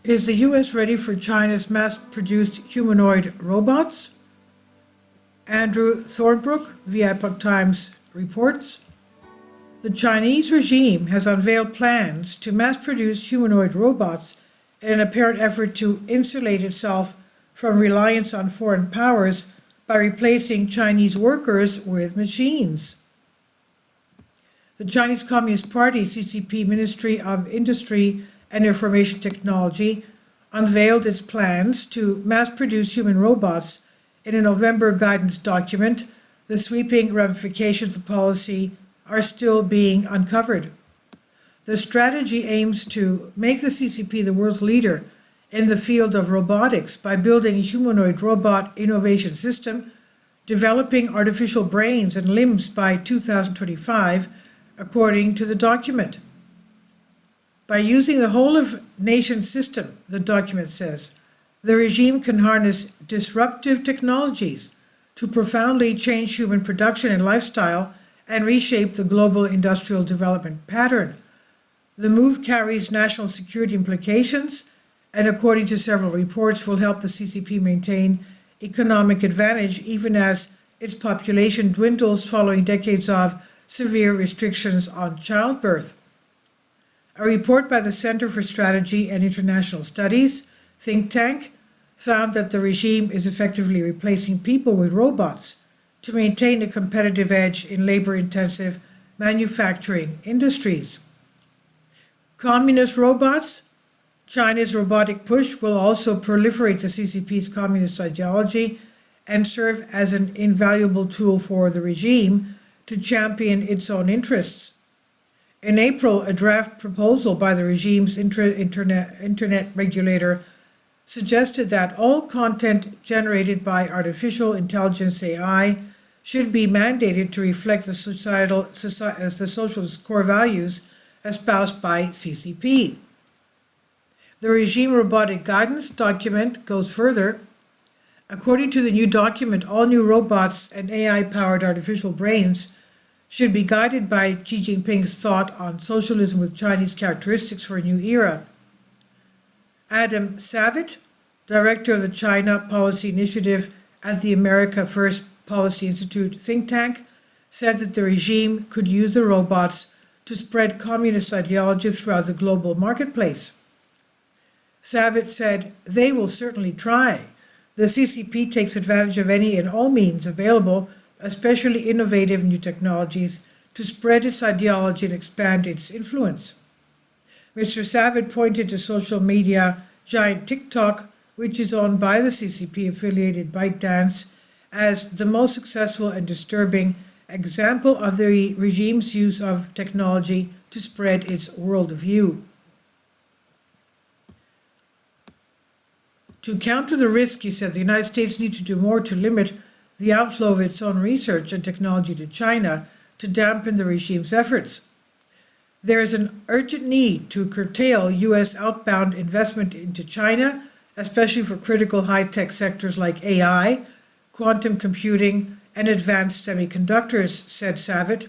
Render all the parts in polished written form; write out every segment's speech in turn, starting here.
Is the U.S. ready for China's mass-produced humanoid robots? Andrew Thornbrook, via Epoch Times, reports. The Chinese regime has unveiled plans to mass-produce humanoid robots in an apparent effort to insulate itself from reliance on foreign powers by replacing Chinese workers with machines. The Chinese Communist Party CCP Ministry of Industry and Information Technology unveiled its plans to mass-produce human robots in a November guidance document. The sweeping ramifications of the policy are still being uncovered. The strategy aims to make the CCP the world's leader in the field of robotics by building a humanoid robot innovation system, developing artificial brains and limbs by 2025, according to the document. By using the whole-of-nation system, the document says, the regime can harness disruptive technologies to profoundly change human production and lifestyle and reshape the global industrial development pattern. The move carries national security implications and, according to several reports, will help the CCP maintain economic advantage even as its population dwindles following decades of severe restrictions on childbirth. A report by the Center for Strategy and International Studies think tank found that the regime is effectively replacing people with robots to maintain a competitive edge in labor-intensive manufacturing industries. Communist robots. China's robotic push will also proliferate the CCP's communist ideology and serve as an invaluable tool for the regime to champion its own interests. In April, a draft proposal by the regime's internet regulator suggested that all content generated by artificial intelligence AI should be mandated to reflect the socialist core values espoused by CCP. The regime robotic guidance document goes further. According to the new document, all new robots and AI-powered artificial brains should be guided by Xi Jinping's thought on socialism with Chinese characteristics for a new era. Adam Savitt, director of the China Policy Initiative at the America First Policy Institute think tank, said that the regime could use the robots to spread communist ideology throughout the global marketplace. Savitt said, "They will certainly try. The CCP takes advantage of any and all means available, especially innovative new technologies, to spread its ideology and expand its influence." Mr. Savitt pointed to social media giant TikTok, which is owned by the CCP-affiliated ByteDance, as the most successful and disturbing example of the regime's use of technology to spread its worldview. To counter the risk, he said, the United States needs to do more to limit the outflow of its own research and technology to China to dampen the regime's efforts. There is an urgent need to curtail U.S. outbound investment into China, especially for critical high-tech sectors like AI, quantum computing, and advanced semiconductors, said Savitt.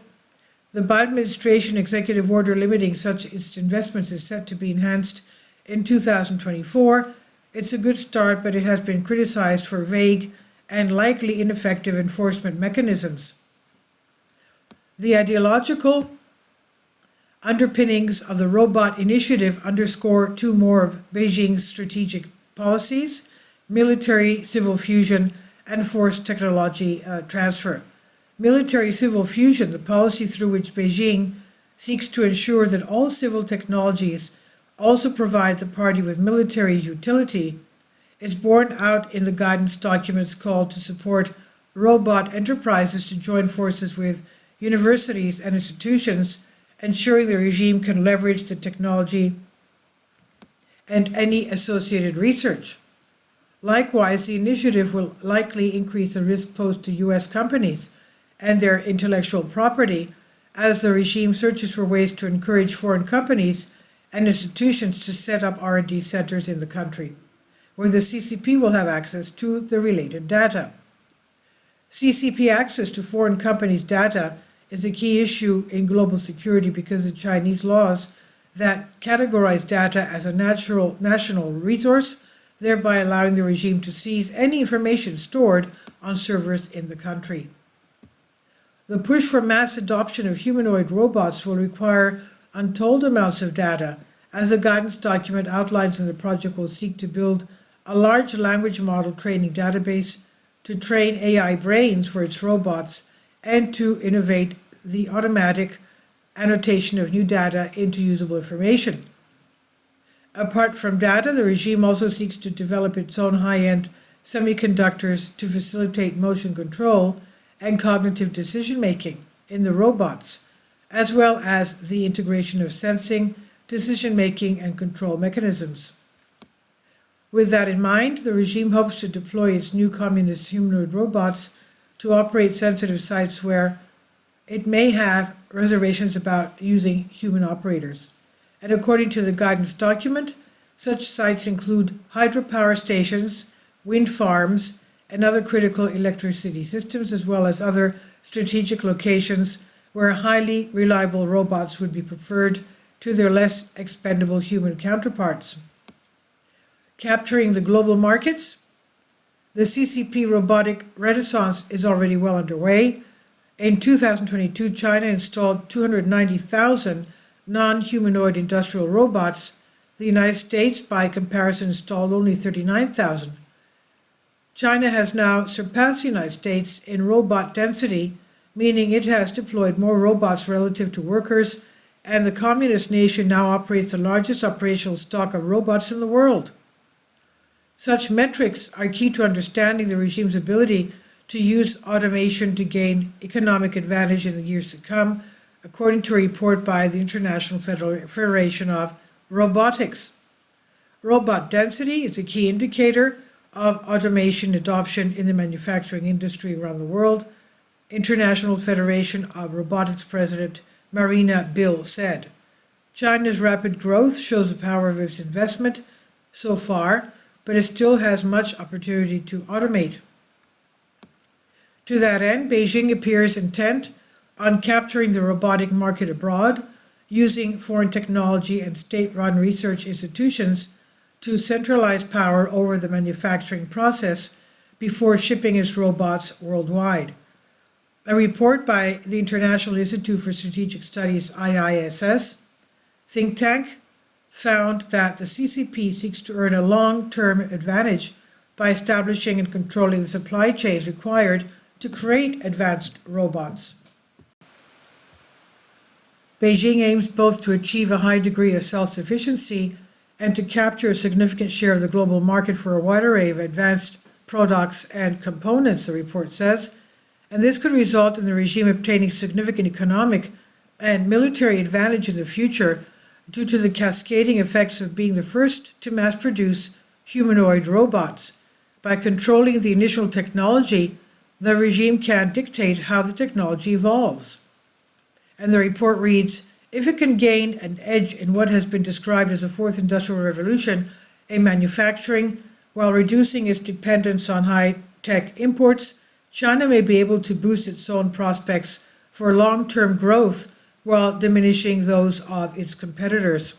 The Biden administration executive order limiting such its investments is set to be enhanced in 2024. It's a good start, but it has been criticized for vague and likely ineffective enforcement mechanisms. The ideological underpinnings of the robot initiative underscore two more of Beijing's strategic policies: military-civil fusion and forced technology transfer. Military-civil fusion, the policy through which Beijing seeks to ensure that all civil technologies also provide the party with military utility, is borne out in the guidance documents called to support robot enterprises to join forces with universities and institutions, ensuring the regime can leverage the technology and any associated research. Likewise, the initiative will likely increase the risk posed to U.S. companies and their intellectual property as the regime searches for ways to encourage foreign companies and institutions to set up R&D centers in the country, where the CCP will have access to the related data. CCP access to foreign companies' data is a key issue in global security because the Chinese laws that categorize data as a national resource, thereby allowing the regime to seize any information stored on servers in the country. The push for mass adoption of humanoid robots will require untold amounts of data. As the guidance document outlines, and the project will seek to build a large language model training database to train AI brains for its robots and to innovate the automatic annotation of new data into usable information. Apart from data, the regime also seeks to develop its own high-end semiconductors to facilitate motion control and cognitive decision-making in the robots, as well as the integration of sensing, decision-making, and control mechanisms. With that in mind, the regime hopes to deploy its new communist humanoid robots to operate sensitive sites where it may have reservations about using human operators. And according to the guidance document, such sites include hydropower stations, wind farms, and other critical electricity systems, as well as other strategic locations where highly reliable robots would be preferred to their less expendable human counterparts. Capturing the global markets, the CCP robotic renaissance is already well underway. In 2022, China installed 290,000 non-humanoid industrial robots. The United States, by comparison, installed only 39,000. China has now surpassed the United States in robot density, meaning it has deployed more robots relative to workers, and the communist nation now operates the largest operational stock of robots in the world. Such metrics are key to understanding the regime's ability to use automation to gain economic advantage in the years to come, according to a report by the International Federation of Robotics. Robot density is a key indicator of automation adoption in the manufacturing industry around the world, International Federation of Robotics President Marina Bill said. China's rapid growth shows the power of its investment so far, but it still has much opportunity to automate. To that end, Beijing appears intent on capturing the robotic market abroad, using foreign technology and state-run research institutions to centralize power over the manufacturing process before shipping its robots worldwide. A report by the International Institute for Strategic Studies, IISS, think tank, found that the CCP seeks to earn a long-term advantage by establishing and controlling the supply chains required to create advanced robots. Beijing aims both to achieve a high degree of self-sufficiency and to capture a significant share of the global market for a wide array of advanced products and components, the report says, and this could result in the regime obtaining significant economic and military advantage in the future due to the cascading effects of being the first to mass produce humanoid robots. By controlling the initial technology, the regime can dictate how the technology evolves. And the report reads, if it can gain an edge in what has been described as a fourth industrial revolution in manufacturing, while reducing its dependence on high-tech imports, China may be able to boost its own prospects for long-term growth while diminishing those of its competitors.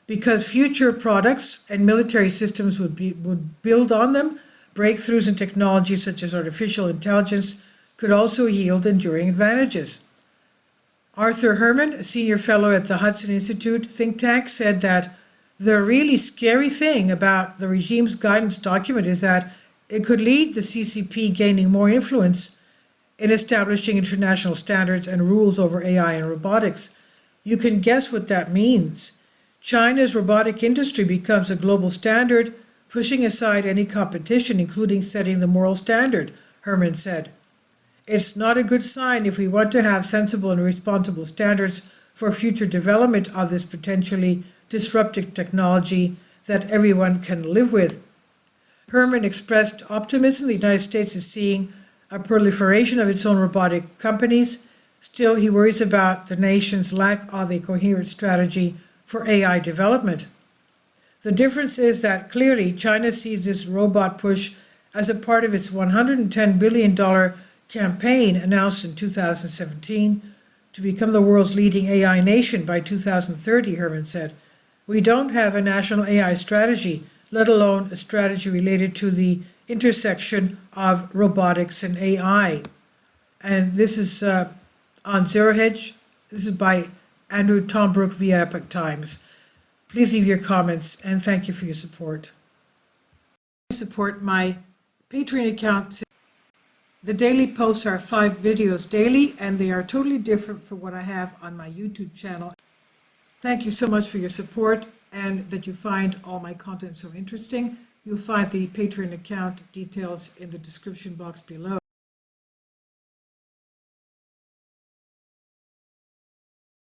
Because future products and military systems would build on them, breakthroughs in technologies such as artificial intelligence could also yield enduring advantages. Arthur Herman, a senior fellow at the Hudson Institute think tank, said that the really scary thing about the regime's guidance document is that it could lead the CCP gaining more influence in establishing international standards and rules over AI and robotics. You can guess what that means. China's robotic industry becomes a global standard, pushing aside any competition, including setting the moral standard, Herman said. It's not a good sign if we want to have sensible and responsible standards for future development of this potentially disruptive technology that everyone can live with. Herman expressed optimism the United States is seeing a proliferation of its own robotic companies. Still, he worries about the nation's lack of a coherent strategy for AI development. The difference is that clearly China sees this robot push as a part of its $110 billion campaign announced in 2017 to become the world's leading AI nation by 2030, Herman said. We don't have a national AI strategy, let alone a strategy related to the intersection of robotics and AI. And this is on Zero Hedge. This is by Andrew Tombrook via Epoch Times. Please leave your comments and thank you for your support. Support my Patreon account. The daily posts are 5 videos daily, and they are totally different from what I have on my YouTube channel. Thank you so much for your support and that you find all my content so interesting. You'll find the Patreon account details in the description box below.